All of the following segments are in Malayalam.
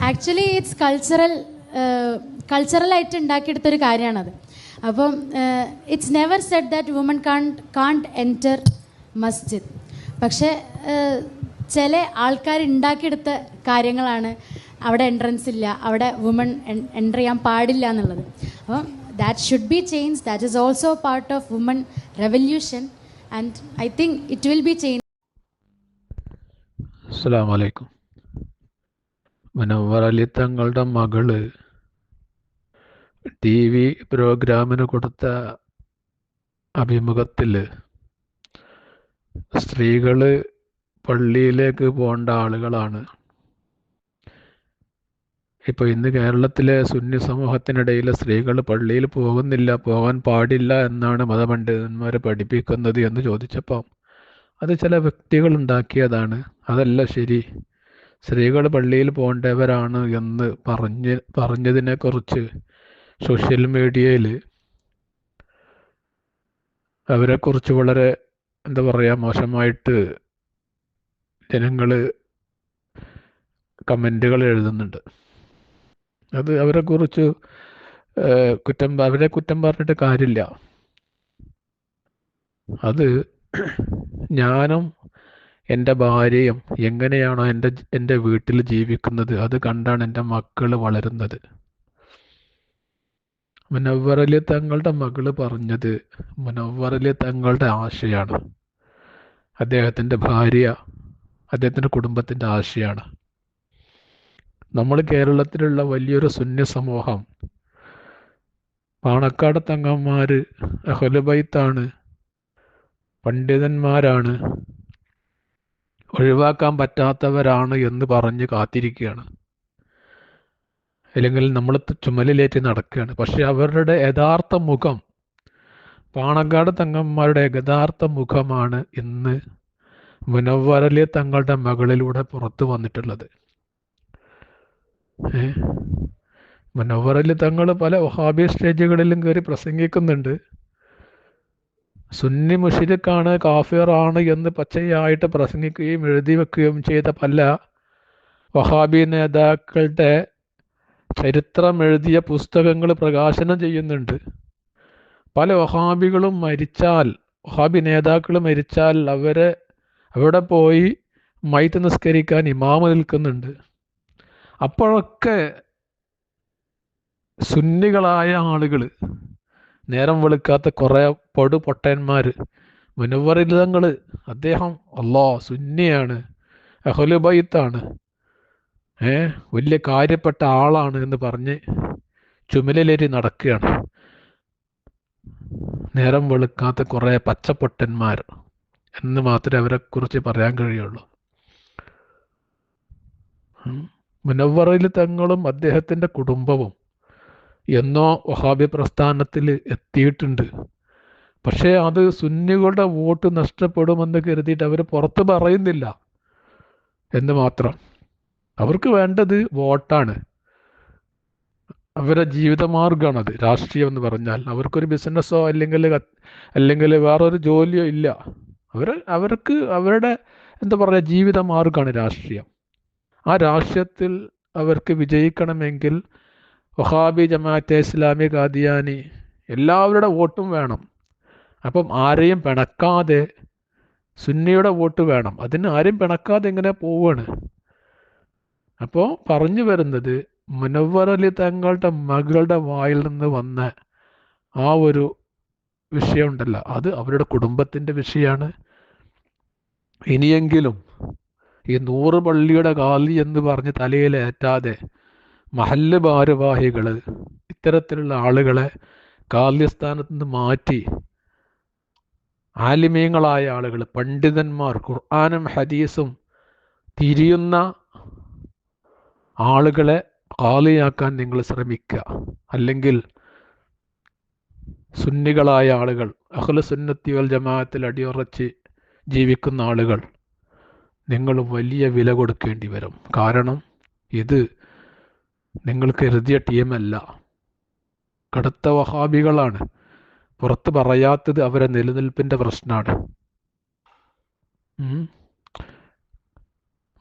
ആക്ച്വലി ഇറ്റ്സ് കൾച്ചറലായിട്ട് ഉണ്ടാക്കിയെടുത്തൊരു കാര്യമാണത്. അപ്പം it's never said that woman can't enter മസ്ജിദ്. പക്ഷേ ചില ആൾക്കാർ ഉണ്ടാക്കിയെടുത്ത കാര്യങ്ങളാണ് അവിടെ എൻട്രൻസ് ഇല്ല, അവിടെ വുമൺ എൻ്റർ ചെയ്യാൻ പാടില്ല എന്നുള്ളത്. അപ്പം that should be change. That is also part of woman revolution and I think it will be change. അസ്സലാമു അലൈക്കും. മുനവ്വർ അലി തങ്ങളുടെ മകള് ടി വി പ്രോഗ്രാമിന് കൊടുത്ത അഭിമുഖത്തിൽ സ്ത്രീകൾ പള്ളിയിലേക്ക് പോകേണ്ട ആളുകളാണ്. ഇപ്പോൾ ഇന്ന് കേരളത്തിലെ സുന്നി സമൂഹത്തിനിടയിൽ സ്ത്രീകൾ പള്ളിയിൽ പോകുന്നില്ല, പോകാൻ പാടില്ല എന്നാണ് മതപണ്ഡിതന്മാർ പഠിപ്പിക്കുന്നത് എന്ന് ചോദിച്ചപ്പോൾ അത് ചില വ്യക്തികൾ ഉണ്ടാക്കിയതാണ്, അതല്ല ശരി, സ്ത്രീകൾ പള്ളിയിൽ പോകേണ്ടവരാണ് എന്ന് പറഞ്ഞതിനെക്കുറിച്ച് സോഷ്യൽ മീഡിയയിൽ അവരെക്കുറിച്ച് വളരെ എന്താ പറയുക മോശമായിട്ട് ജനങ്ങൾ കമൻറ്റുകൾ എഴുതുന്നുണ്ട്. അത് അവരെക്കുറിച്ച് അവരെ കുറ്റം പറഞ്ഞിട്ട് കാര്യമില്ല. അത് ഞാനും എൻ്റെ ഭാര്യയും എങ്ങനെയാണോ എൻ്റെ വീട്ടിൽ ജീവിക്കുന്നത് അത് കണ്ടാണ് എൻ്റെ മക്കൾ വളരുന്നത്. മുനവ്വർ അലി തങ്ങളുടെ മകള് പറഞ്ഞത് മുനവ്വർ അലി തങ്ങളുടെ ആശയാണ്, അദ്ദേഹത്തിൻ്റെ ഭാര്യ, അദ്ദേഹത്തിൻ്റെ കുടുംബത്തിൻ്റെ ആശയാണ്. നമ്മൾ കേരളത്തിലുള്ള വലിയൊരു സുന്നി സമൂഹം, പാണക്കാട് തങ്ങന്മാർ അഹ്ലുൽ ബൈത്താണ്, പണ്ഡിതന്മാരാണ്, ഒഴിവാക്കാൻ പറ്റാത്തവരാണ് എന്ന് പറഞ്ഞ് കാത്തിരിക്കുകയാണ്, അല്ലെങ്കിൽ നമ്മൾ ചുമലിലേറ്റ് നടക്കുകയാണ്. പക്ഷെ അവരുടെ യഥാർത്ഥ മുഖം, പാണക്കാട് തങ്ങന്മാരുടെ യഥാർത്ഥ മുഖമാണ് ഇന്ന് മുനവ്വർ അലി തങ്ങളുടെ മകളിലൂടെ പുറത്തു വന്നിട്ടുള്ളത്. മുനവ്വർ അലി തങ്ങൾ പല വഹാബി സ്റ്റേജുകളിലും കയറി പ്രസംഗിക്കുന്നുണ്ട്. സുന്നി മുശ്രിക്കാണ്, കാഫിറാണ് എന്ന് പച്ചയായിട്ട് പ്രസംഗിക്കുകയും എഴുതി വെക്കുകയും ചെയ്ത പല വഹാബി നേതാക്കളുടെ ചരിത്രം എഴുതിയ പുസ്തകങ്ങൾ പ്രകാശനം ചെയ്യുന്നുണ്ട്. പല വഹാബി നേതാക്കൾ മരിച്ചാൽ അവിടെ പോയി മയ്യിത്ത് നിസ്കരിക്കാൻ ഇമാമ് നിൽക്കുന്നുണ്ട്. അപ്പോഴൊക്കെ സുന്നികളായ ആളുകൾ, നേരം വെളുക്കാത്ത കുറേ പൊട്ടന്മാർ, മുനവ്വർ അലി തങ്ങൾ അദ്ദേഹം സുന്നിയാണ്, അഹ്ലുൽ ബൈത്താണ്, വലിയ കാര്യപ്പെട്ട ആളാണ് എന്ന് പറഞ്ഞ് ചുമലിലേറ്റി നടക്കുകയാണ്. നേരം വെളുക്കാത്ത കുറേ പച്ചപ്പൊട്ടന്മാർ എന്ന് മാത്രമേ അവരെക്കുറിച്ച് പറയാൻ കഴിയുള്ളൂ. മുനവ്വർ അലി തങ്ങളും അദ്ദേഹത്തിൻ്റെ കുടുംബവും എന്നോ വഹാബി പ്രസ്ഥാനത്തിൽ എത്തിയിട്ടുണ്ട്. പക്ഷേ അത് സുന്നികളുടെ വോട്ട് നഷ്ടപ്പെടുമെന്ന് കരുതിയിട്ട് അവർ പുറത്ത് പറയുന്നില്ല എന്ന് മാത്രം. അവർക്ക് വേണ്ടത് വോട്ടാണ്, അവരുടെ ജീവിതമാർഗമാണത്. രാഷ്ട്രീയം എന്ന് പറഞ്ഞാൽ അവർക്കൊരു ബിസിനസ്സോ അല്ലെങ്കിൽ വേറൊരു ജോലിയോ ഇല്ല. അവർക്ക് അവരുടെ എന്താ പറയുക ജീവിതമാർഗമാണ് രാഷ്ട്രീയം. ആ രാഷ്ട്രീയത്തിൽ അവർക്ക് വിജയിക്കണമെങ്കിൽ വഹാബി, ജമാഅത്തെ ഇസ്ലാമി, ഖാദിയാനി എല്ലാവരുടെ വോട്ടും വേണം. അപ്പം ആരെയും പിണക്കാതെ സുന്നിയുടെ വോട്ട് വേണം. അതിന് ആരെയും പിണക്കാതെ ഇങ്ങനെ പോവാണ്. അപ്പോൾ പറഞ്ഞു വരുന്നത് മുനവ്വർ അലി തങ്ങളുടെ മകളുടെ വായിൽ നിന്ന് വന്ന ആ ഒരു വിഷയമുണ്ടല്ലോ, അത് അവരുടെ കുടുംബത്തിൻ്റെ വിഷയമാണ്. ഇനിയെങ്കിലും ഈ 100 പള്ളിയുടെ ഖാലി എന്ന് പറഞ്ഞ് തലയിലേറ്റാതെ മഹല്ല് ഭാരവാഹികൾ ഇത്തരത്തിലുള്ള ആളുകളെ ഖാലിസ്ഥാനത്ത് നിന്ന് മാറ്റി ആലിമീങ്ങളായ ആളുകൾ, പണ്ഡിതന്മാർ, ഖുർആനും ഹദീസും തിരിയുന്ന ആളുകളെ ഖാലിയാക്കാൻ നിങ്ങൾ ശ്രമിക്കുക. അല്ലെങ്കിൽ സുന്നികളായ ആളുകൾ, അഹ്ലു സുന്നത്തി വൽ ജമാഅത്തിൽ അടിയുറച്ച് ജീവിക്കുന്ന ആളുകൾ, നിങ്ങൾ വലിയ വില കൊടുക്കേണ്ടി വരും. കാരണം ഇത് നിങ്ങൾക്ക് എഴുതിയ ടീമല്ല, കടുത്ത വഹാബികളാണ്. പുറത്ത് പറയാത്തത് അവരെ നിലനിൽപ്പിൻ്റെ പ്രശ്നമാണ്.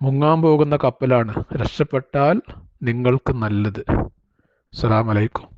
മുങ്ങാൻ പോകുന്ന കപ്പലാണ്. രക്ഷപ്പെട്ടാൽ നിങ്ങൾക്ക് നല്ലത്. അസ്സലാമു അലൈക്കും.